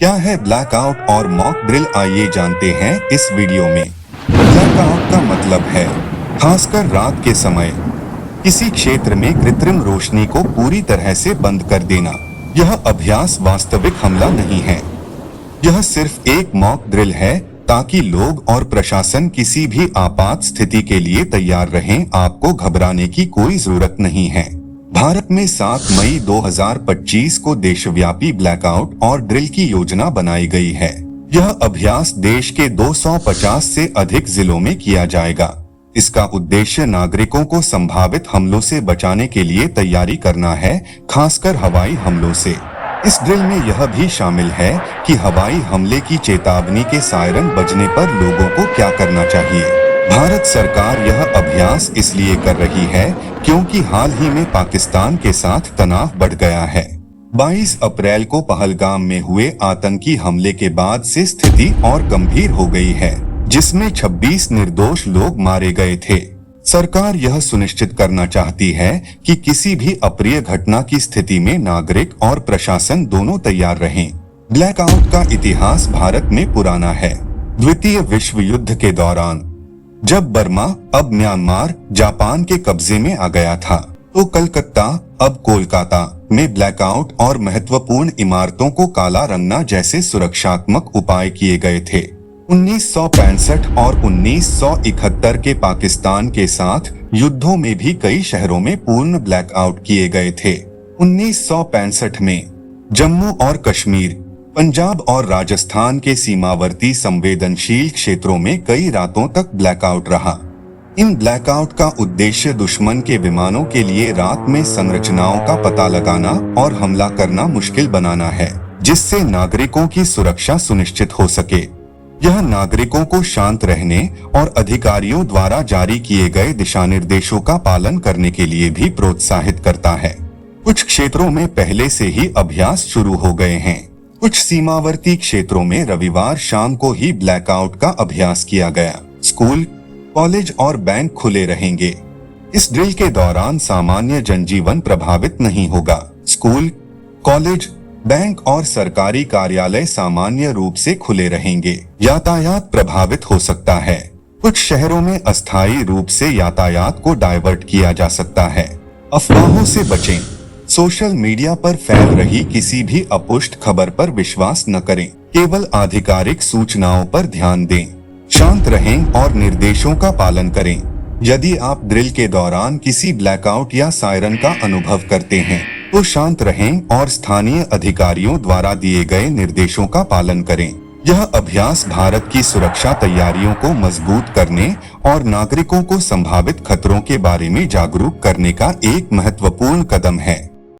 क्या है ब्लैकआउट और मॉक ड्रिल, आइए जानते हैं इस वीडियो में। ब्लैकआउट का मतलब है खासकर रात के समय किसी क्षेत्र में कृत्रिम रोशनी को पूरी तरह से बंद कर देना। यह अभ्यास वास्तविक हमला नहीं है, यह सिर्फ एक मॉक ड्रिल है ताकि लोग और प्रशासन किसी भी आपात स्थिति के लिए तैयार रहें। आपको घबराने की कोई जरूरत नहीं है। भारत में 7 मई 2025 को देशव्यापी ब्लैकआउट और ड्रिल की योजना बनाई गई है। यह अभ्यास देश के 250 से अधिक जिलों में किया जाएगा। इसका उद्देश्य नागरिकों को संभावित हमलों से बचाने के लिए तैयारी करना है, खासकर हवाई हमलों से। इस ड्रिल में यह भी शामिल है कि हवाई हमले की चेतावनी के सायरन बजने पर लोगों को क्या करना चाहिए। भारत सरकार यह अभ्यास इसलिए कर रही है क्योंकि हाल ही में पाकिस्तान के साथ तनाव बढ़ गया है। 22 अप्रैल को पहलगाम में हुए आतंकी हमले के बाद से स्थिति और गंभीर हो गई है, जिसमें 26 निर्दोष लोग मारे गए थे। सरकार यह सुनिश्चित करना चाहती है कि किसी भी अप्रिय घटना की स्थिति में नागरिक और प्रशासन दोनों तैयार रहें। ब्लैकआउट का इतिहास भारत में पुराना है। द्वितीय विश्व युद्ध के दौरान जब बर्मा, अब म्यांमार, जापान के कब्जे में आ गया था, तो कलकत्ता, अब कोलकाता में ब्लैकआउट और महत्वपूर्ण इमारतों को काला रंगना जैसे सुरक्षात्मक उपाय किए गए थे। 1965 और 1971 के पाकिस्तान के साथ युद्धों में भी कई शहरों में पूर्ण ब्लैकआउट किए गए थे। 1965 में जम्मू और कश्मीर, पंजाब और राजस्थान के सीमावर्ती संवेदनशील क्षेत्रों में कई रातों तक ब्लैकआउट रहा। इन ब्लैकआउट का उद्देश्य दुश्मन के विमानों के लिए रात में संरचनाओं का पता लगाना और हमला करना मुश्किल बनाना है, जिससे नागरिकों की सुरक्षा सुनिश्चित हो सके। यह नागरिकों को शांत रहने और अधिकारियों द्वारा जारी किए गए दिशानिर्देशों का पालन करने के लिए भी प्रोत्साहित करता है। कुछ क्षेत्रों में पहले से ही अभ्यास शुरू हो गए हैं। कुछ सीमावर्ती क्षेत्रों में रविवार शाम को ही ब्लैकआउट का अभ्यास किया गया। स्कूल, कॉलेज और बैंक खुले रहेंगे। इस ड्रिल के दौरान सामान्य जनजीवन प्रभावित नहीं होगा। स्कूल, कॉलेज, बैंक और सरकारी कार्यालय सामान्य रूप से खुले रहेंगे। यातायात प्रभावित हो सकता है। कुछ शहरों में अस्थायी रूप से यातायात को डाइवर्ट किया जा सकता है। अफवाहों से बचें। सोशल मीडिया पर फैल रही किसी भी अपुष्ट खबर पर विश्वास न करें। केवल आधिकारिक सूचनाओं पर ध्यान दें। शांत रहें और निर्देशों का पालन करें। यदि आप ड्रिल के दौरान किसी ब्लैकआउट या सायरन का अनुभव करते हैं, तो शांत रहें और स्थानीय अधिकारियों द्वारा दिए गए निर्देशों का पालन करें। यह अभ्यास भारत की सुरक्षा तैयारियों को मजबूत करने और नागरिकों को संभावित खतरों के बारे में जागरूक करने का एक महत्वपूर्ण कदम है।